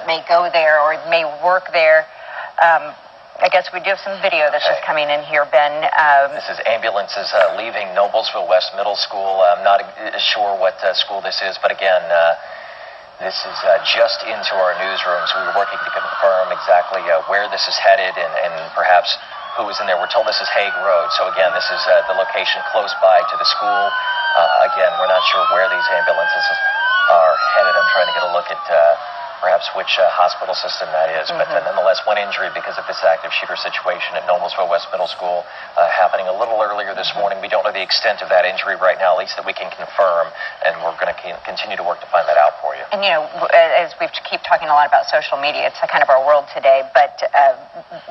may go there or may work there. I guess we do have some video that's just coming in here, Ben. This is ambulances leaving Noblesville West Middle School. I'm not sure what school this is, but again, this is just into our newsrooms. We were working to confirm exactly where this is headed and perhaps who is in there. We're told this is Hague Road. So again, this is the location close by to the school. Again, we're not sure where these ambulances are headed. I'm trying to get a look at perhaps which hospital system that is. But nonetheless, one injury because of this active shooter situation at Noblesville West Middle School happening a little earlier this morning. We don't know the extent of that injury right now, at least that we can confirm, and we're going to continue to work to find that out for you. And, you know, as we keep talking a lot about social media, it's kind of our world today, but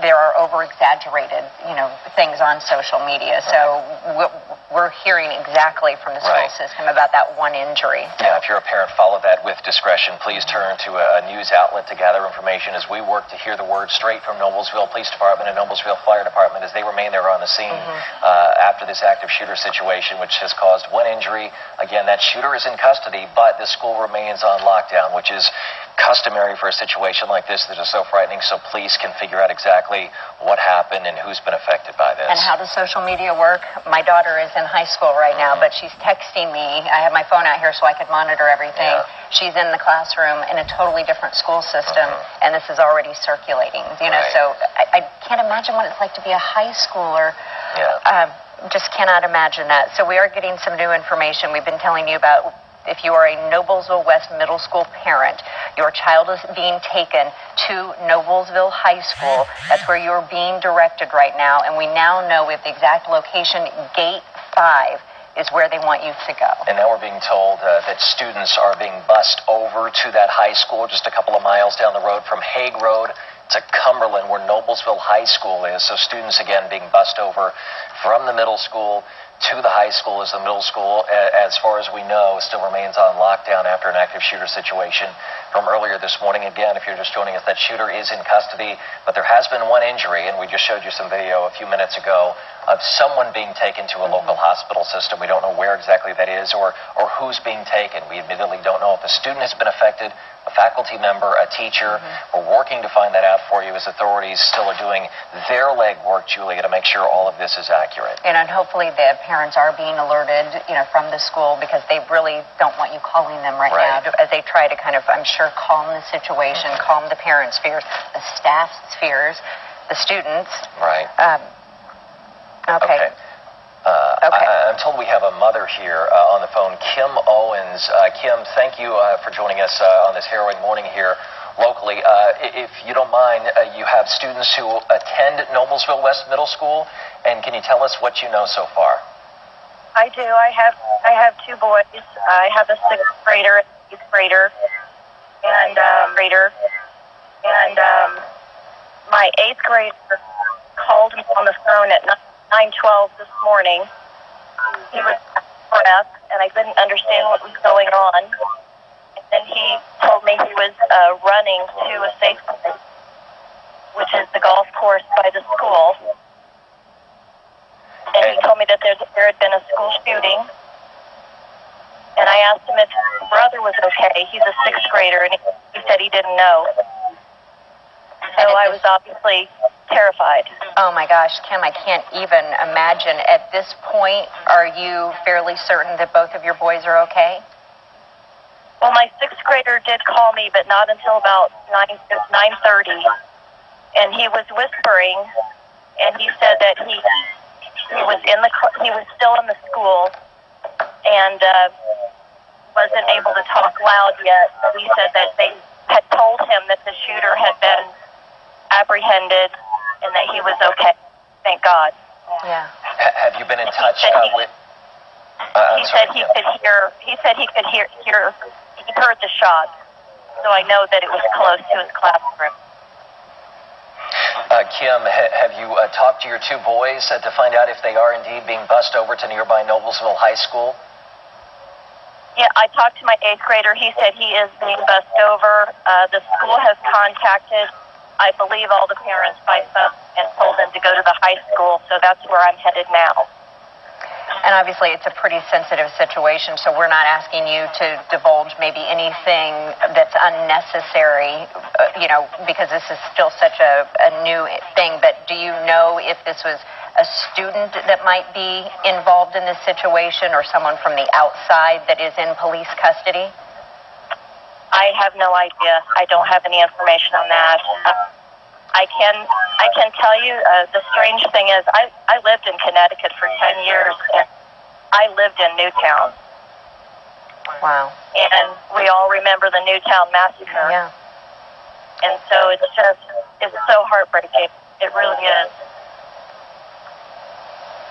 there are over-exaggerated, things on social media. So we're hearing exactly from the school system about that one injury. Yeah, if you're a parent, follow that with discretion. Please turn to a news outlet to gather information as we work to hear the word straight from Noblesville Police Department and Noblesville Fire Department as they remain there on the scene after this active shooter situation, which has caused one injury. Again, that shooter is in custody, but the school remains on lockdown, which is customary for a situation like this that is so frightening, so police can figure out exactly what happened and who's been affected by this. And how does social media work? My daughter is in high school right now, but she's texting me. I have my phone out here so I could monitor everything. Yeah. She's in the classroom in a totally different school system, and this is already circulating. So I can't imagine what it's like to be a high schooler. Yeah. Just cannot imagine that. So we are getting some new information. We've been telling you about if you are a Noblesville West Middle School parent, your child is being taken to Noblesville High School. That's where you're being directed right now. And we now know with the exact location, Gate 5 is where they want you to go. And now we're being told that students are being bused over to that high school just a couple of miles down the road from Hague Road to Cumberland, where Noblesville High School is. So students, again, being bused over from the middle school to the high school, as the middle school, as far as we know, still remains on lockdown after an active shooter situation from earlier this morning. Again, if you're just joining us, that shooter is in custody, but there has been one injury, and we just showed you some video a few minutes ago of someone being taken to a local hospital system. We don't know where exactly that is or who's being taken. We admittedly don't know if a student has been affected, a faculty member, a teacher. We're working to find that out for you as authorities still are doing their legwork, Julia, to make sure all of this is accurate. And hopefully the parents are being alerted, from the school, because they really don't want you calling them right now as they try to kind of, I'm sure, calm the situation, calm the parents' fears, the staff's fears, the students. Right. Okay. I'm told we have a mother here on the phone, Kim Owens. Kim, thank you for joining us on this harrowing morning here locally. If you don't mind, you have students who attend Noblesville West Middle School, and can you tell us what you know so far? I do. I have two boys. I have a 6th grader, and an 8th grader, and my 8th grader called me on the phone at 9:12 this morning. He was breath, and I couldn't understand what was going on. And then he told me he was running to a safe place, which is the golf course by the school. And he told me that there had been a school shooting. And I asked him if his brother was okay. He's a 6th grader, and he said he didn't know. So I was obviously terrified. Oh my gosh, Kim, I can't even imagine. At this point, are you fairly certain that both of your boys are okay? Well, my 6th grader did call me, but not until about 9:30. And he was whispering, and he said that he was still in the school and wasn't able to talk loud yet. He said that they had told him that the shooter had been apprehended and that he was okay. Thank God. Yeah. Have you been in touch with? He said he could hear. He said he could hear. He heard the shot, so I know that it was close to his classroom. Kim, have you talked to your two boys to find out if they are indeed being bused over to nearby Noblesville High School? Yeah, I talked to my 8th grader. He said he is being bused over. The school has contacted, I believe, all the parents by phone and told them to go to the high school, so that's where I'm headed now. And obviously, it's a pretty sensitive situation, so we're not asking you to divulge maybe anything that's unnecessary, because this is still such a new thing. But do you know if this was a student that might be involved in this situation or someone from the outside that is in police custody? I have no idea. I don't have any information on that. I can tell you the strange thing is I lived in Connecticut for 10 years. And I lived in Newtown. Wow. And we all remember the Newtown massacre. Yeah. And so it's so heartbreaking. It really is.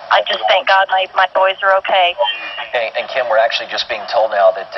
I just thank God my boys are okay. And Kim, we're actually just being told now that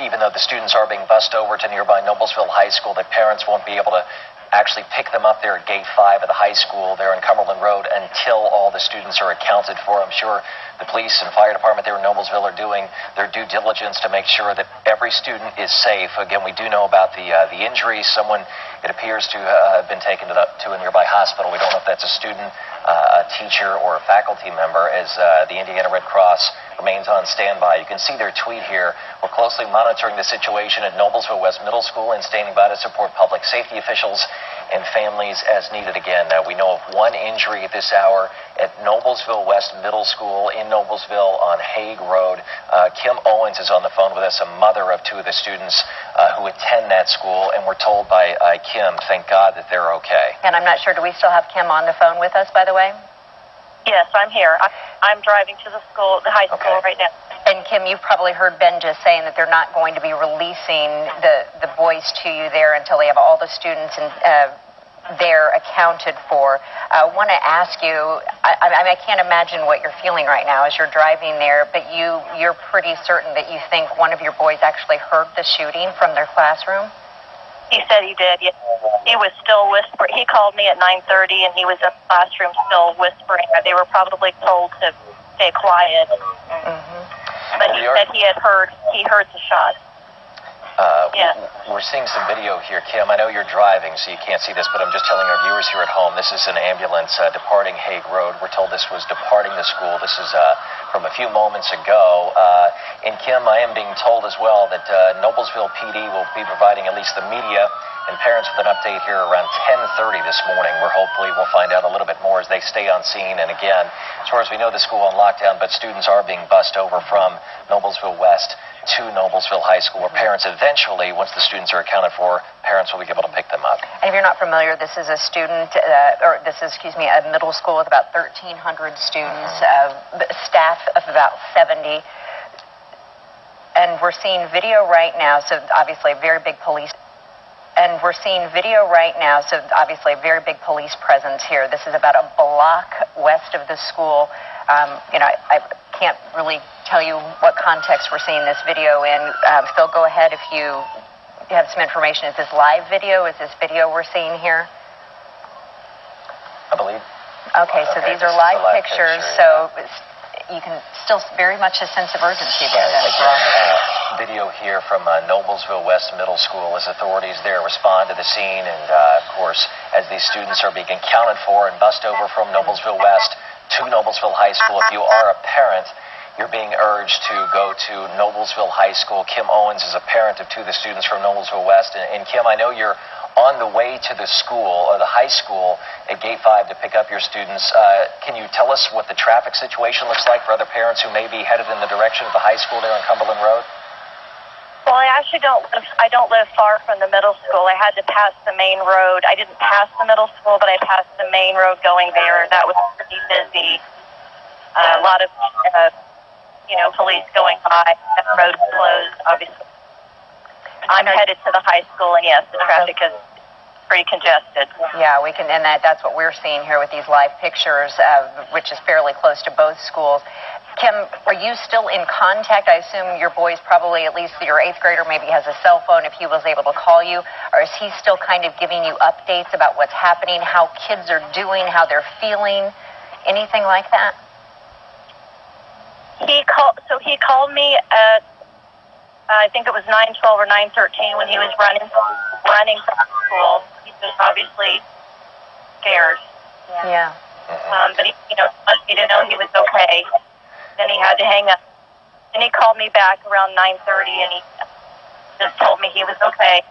even though the students are being bused over to nearby Noblesville High School, that parents won't be able to actually pick them up there at Gate 5 of the high school there on Cumberland Road until all the students are accounted for. I'm sure the police and fire department there in Noblesville are doing their due diligence to make sure that every student is safe. Again, we do know about the injury. Someone, it appears to have been taken to a nearby hospital. We don't know if that's a student, a teacher, or a faculty member, as the Indiana Red Cross remains on standby. You can see their tweet here. We're closely monitoring the situation at Noblesville West Middle School and standing by to support public safety officials and families as needed. Again, we know of one injury at this hour at Noblesville West Middle School in Noblesville on Hague Road. Kim Owens is on the phone with us, a mother of two of the students who attend that school, and we're told by Kim, thank God, that they're okay. And I'm not sure, do we still have Kim on the phone with us, by the way? Yes, I'm here. I'm driving to the high school right now. And Kim, you've probably heard Ben just saying that they're not going to be releasing the boys to you there until they have all the students there accounted for. I want to ask you, I can't imagine what you're feeling right now as you're driving there, but you're pretty certain that you think one of your boys actually heard the shooting from their classroom? He said he did. He was still whispering. He called me at 9:30, and he was in the classroom still whispering. They were probably told to stay quiet. Mm-hmm. But he said he heard the shot. We're seeing some video here, Kim. I know you're driving, so you can't see this, but I'm just telling our viewers here at home, this is an ambulance departing Hague Road. We're told this was departing the school. This is from a few moments ago. And Kim, I am being told as well that Noblesville PD will be providing at least the media and parents with an update here around 10:30 this morning, where hopefully we'll find out a little bit more as they stay on scene. And again, as far as we know, the school on lockdown, but students are being bused over from Noblesville West to Noblesville High School, where parents eventually, once the students are accounted for, parents will be able to pick them up. And if you're not familiar, this is a a middle school with about 1,300 students, staff of about 70. And we're seeing video right now, so obviously a very big police presence here. This is about a block west of the school. I can't really tell you what context we're seeing this video in. Phil, go ahead if you have some information. Is this live video? Is this video we're seeing here? I believe. Okay, so these are live pictures, so you can still very much a sense of urgency there. Video here from Noblesville West Middle School as authorities there respond to the scene, and of course, as these students are being accounted for and bused over from Noblesville West to Noblesville High School. If you are a parent, you're being urged to go to Noblesville High School. Kim Owens is a parent of two of the students from Noblesville West, and Kim, I know you're on the way to the school, or the high school, at Gate 5 to pick up your students. Can you tell us what the traffic situation looks like for other parents who may be headed in the direction of the high school there on Cumberland Road? Well, I actually don't live far from the middle school. I had to pass the main road. I didn't pass the middle school, but I passed the main road going there. That was pretty busy. A lot of, police going by. That road closed, obviously. I'm headed to the high school, and yes, the traffic is pretty congested. Yeah, we can, and that's what we're seeing here with these live pictures, which is fairly close to both schools. Kim, are you still in contact? I assume your boy's probably, at least your 8th grader, maybe has a cell phone if he was able to call you. Or is he still kind of giving you updates about what's happening, how kids are doing, how they're feeling, anything like that? He called me at, I think it was 9:12 or 9:13 when he was running from school. He was obviously scared. Yeah. But he, wanted me to know he was okay. Then he had to hang up. Then he called me back around 9:30, and he just told me he was okay.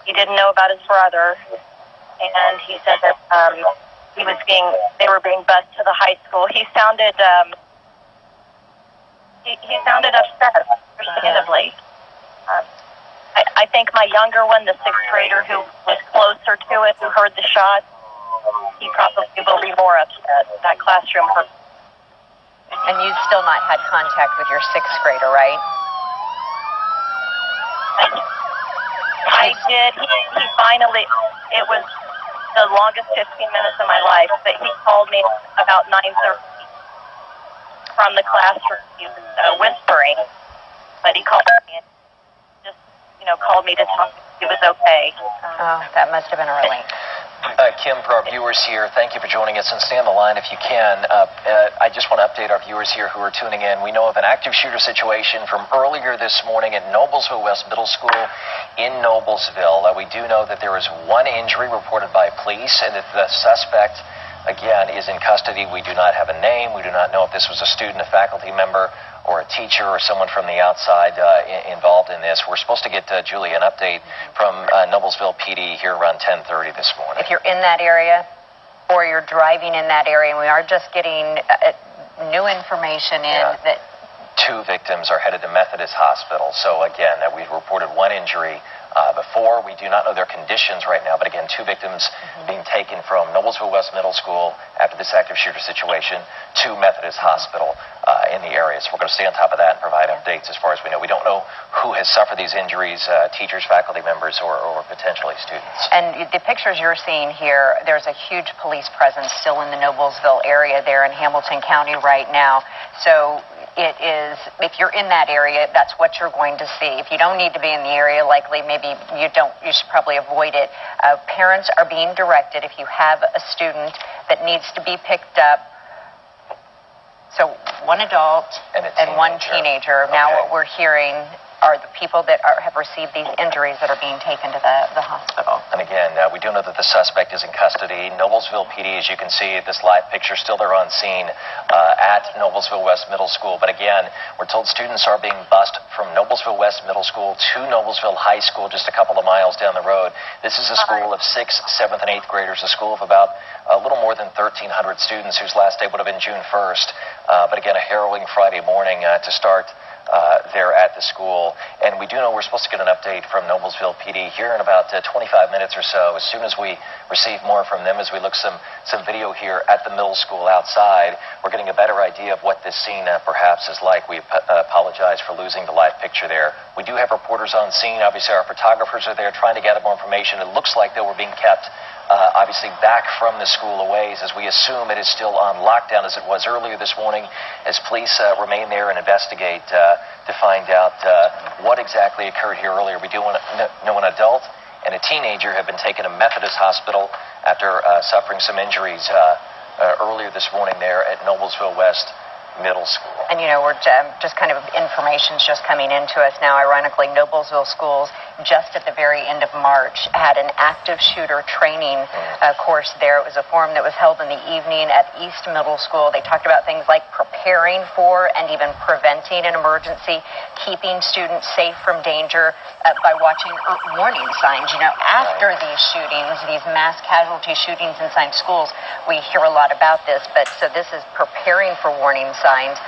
He didn't know about his brother, and he said that they were being bused to the high school. He sounded he sounded upset, understandably. I think my younger one, the sixth grader who was closer to it, who heard the shot, he probably will be more upset. That classroom hurt. And you've still not had contact with your sixth grader, right? I did. He finally, it was the longest 15 minutes of my life, but he called me about 9:30 from the classroom. He was whispering, but he called me and just, called me to tell me he was okay. Oh, that must have been a relief. Kim, for our viewers here, thank you for joining us, and stay on the line if you can. I just want to update our viewers here who are tuning in. We know of an active shooter situation from earlier this morning at Noblesville West Middle School in Noblesville. We do know that there is one injury reported by police, and that the suspect, again, is in custody. We do not have a name. We do not know if this was a student, a faculty member, or a teacher, or someone from the outside involved in this. We're supposed to get, Julie, an update from Noblesville PD here around 10:30 this morning. If you're in that area, or you're driving in that area, and we are just getting new information that 2 victims are headed to Methodist Hospital. So again, we reported one injury before. We do not know their conditions right now, but again, 2 victims being taken from Noblesville West Middle School after this active shooter situation to Methodist Hospital in the area. So we're going to stay on top of that and provide updates as far as we know. We don't know who has suffered these injuries, teachers, faculty members, or potentially students. And the pictures you're seeing here, there's a huge police presence still in the Noblesville area there in Hamilton County right now. So it is, if you're in that area, that's what you're going to see. If you don't need to be in the area, likely maybe you should probably avoid it. Parents are being directed, if you have a student that needs to be picked up, so one adult and one teenager. Now what we're hearing are the people that have received these injuries that are being taken to the hospital. And again, we do know that the suspect is in custody. Noblesville PD, as you can see, this live picture, still there on scene at Noblesville West Middle School. But again, we're told students are being bused from Noblesville West Middle School to Noblesville High School, just a couple of miles down the road. This is a school of 6th, 7th, and 8th graders, a school of about a little more than 1,300 students whose last day would have been June 1st. But again, a harrowing Friday morning to start there at the school. And we do know we're supposed to get an update from Noblesville PD here in about 25 minutes or so. As soon as we receive more from them, as we look some video here at the middle school outside, we're getting a better idea of what this scene perhaps is like. We apologize for losing the live picture there. We do have reporters on scene. Obviously, our photographers are there trying to gather more information. It looks like they were being kept obviously back from the school a ways, as we assume it is still on lockdown as it was earlier this morning, as police remain there and investigate to find out what exactly occurred here earlier. We do know an adult and a teenager have been taken to Methodist Hospital after suffering some injuries earlier this morning there at Noblesville West Middle School. And we're just kind of information's just coming into us now. Ironically, Noblesville schools just at the very end of March had an active shooter training course there. It was a forum that was held in the evening at East Middle School. They talked about things like preparing for and even preventing an emergency, keeping students safe from danger by watching warning signs. After these shootings, these mass casualty shootings inside schools, we hear a lot about this, but so this is preparing for warning signs.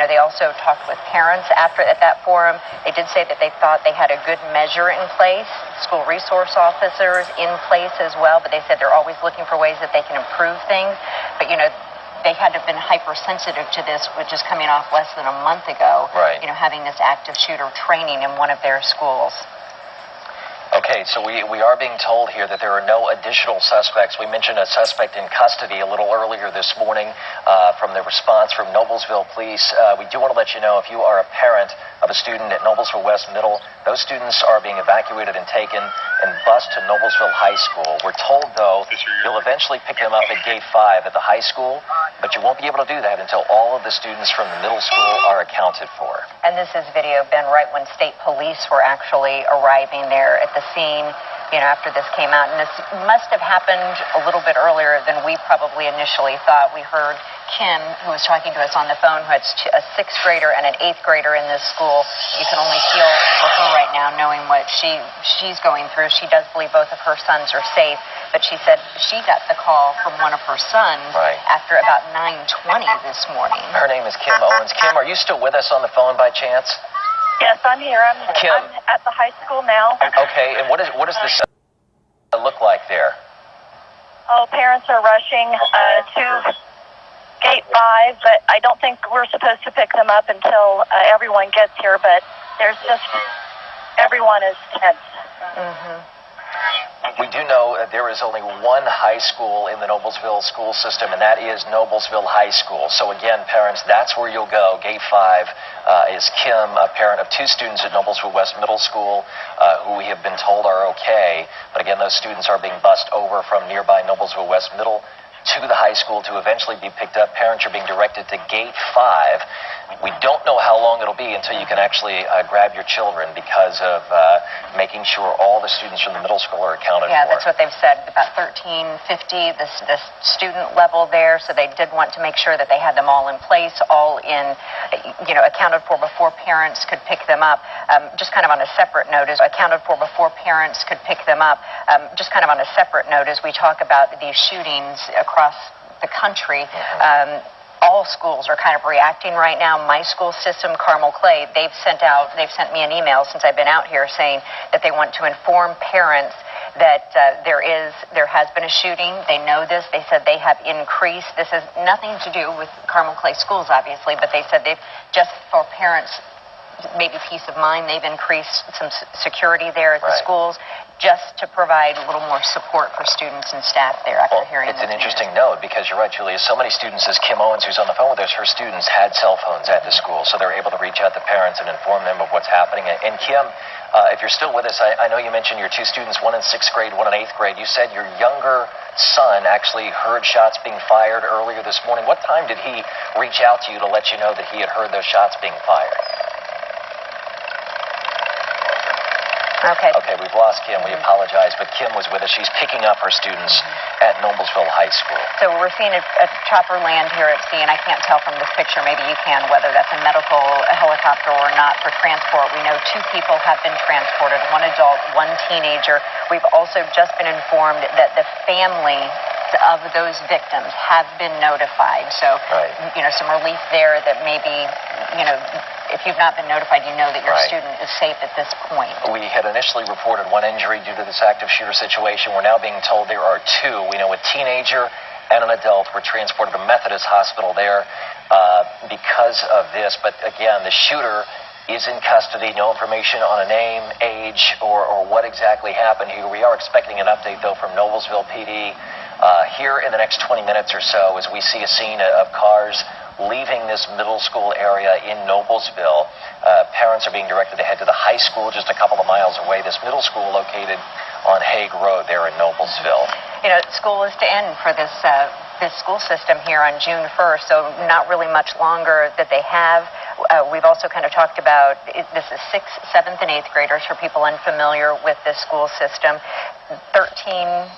They also talked with parents at that forum. They did say that they thought they had a good measure in place, school resource officers in place as well, but they said they're always looking for ways that they can improve things. But, they had to have been hypersensitive to this, which is coming off less than a month ago, having this active shooter training in one of their schools. Okay, so we are being told here that there are no additional suspects. We mentioned a suspect in custody a little earlier this morning from the response from Noblesville Police. We do want to let you know, if you are a parent of a student at Noblesville West Middle, those students are being evacuated and taken and bused to Noblesville High School. We're told, though, you'll eventually pick them up at Gate 5 at the high school, but you won't be able to do that until all of the students from the middle school are accounted for. And this is video, Ben, right when state police were actually arriving there at the scene, after this came out. And this must have happened a little bit earlier than we probably initially thought. We heard Kim, who was talking to us on the phone, who had a 6th grader and an 8th grader in this school. You can only feel for her right now, knowing what she's going through. She does believe both of her sons are safe, but she said she got the call from one of her sons after about 9:20 this morning. Her name is Kim Owens. Kim, are you still with us on the phone by chance? Yes, I'm here. I'm at the high school now. Okay, and what does this look like there? Oh, parents are rushing to Gate 5, but I don't think we're supposed to pick them up until everyone gets here, but everyone is tense. Mm-hmm. We do know that there is only one high school in the Noblesville school system, and that is Noblesville High School. So again, parents, that's where you'll go. Gate 5 is Kim, a parent of 2 students at Noblesville West Middle School, who we have been told are okay. But again, those students are being bussed over from nearby Noblesville West Middle to the high school to eventually be picked up. Parents are being directed to Gate 5. We don't know how long it'll be until you can actually grab your children because of making sure all the students from the middle school are accounted for. Yeah, that's what they've said, about 1350, this student level there, so they did want to make sure that they had them all in place, all in, accounted for before parents could pick them up. Just kind of on a separate note, as we talk about these shootings across the country, all schools are kind of reacting right now. My school system, Carmel Clay, they've sent me an email since I've been out here saying that they want to inform parents that there has been a shooting. They know this. They said they have increased. This has nothing to do with Carmel Clay schools, obviously, but they said they've, just for parents, maybe peace of mind, they've increased some security there at the schools, just to provide a little more support for students and staff there after hearing it's an interesting note, because you're right, Julia. So many students, as Kim Owens, who's on the phone with us, her students had cell phones at the school, so they're able to reach out to parents and inform them of what's happening. And Kim, if you're still with us, I know you mentioned your 2 students, one in 6th grade, one in 8th grade. You said your younger son actually heard shots being fired earlier this morning. What time did he reach out to you to let you know that he had heard those shots being fired? Okay, we've lost Kim. We apologize, but Kim was with us. She's picking up her students at Noblesville High School. So we're seeing a chopper land here at sea, and I can't tell from this picture, maybe you can, whether that's a helicopter or not for transport. We know 2 people have been transported, 1 adult, 1 teenager. We've also just been informed that the families of those victims have been notified. So, some relief there that maybe, if you've not been notified, you know that your student is safe at this point. We had initially reported 1 injury due to this active shooter situation. We're now being told there are 2. We know a teenager and an adult were transported to Methodist Hospital there because of this. But again, the shooter is in custody. No information on a name, age, or what exactly happened here. We are expecting an update, though, from Noblesville PD here in the next 20 minutes or so, as we see a scene of cars leaving this middle school area in Noblesville. Parents are being directed to head to the high school just a couple of miles away. This middle school located on Hague Road there in Noblesville. School is to end for this school system here on June 1st, so not really much longer that they have. We've also kind of talked about, this is 6th, 7th, and 8th graders for people unfamiliar with this school system. 1350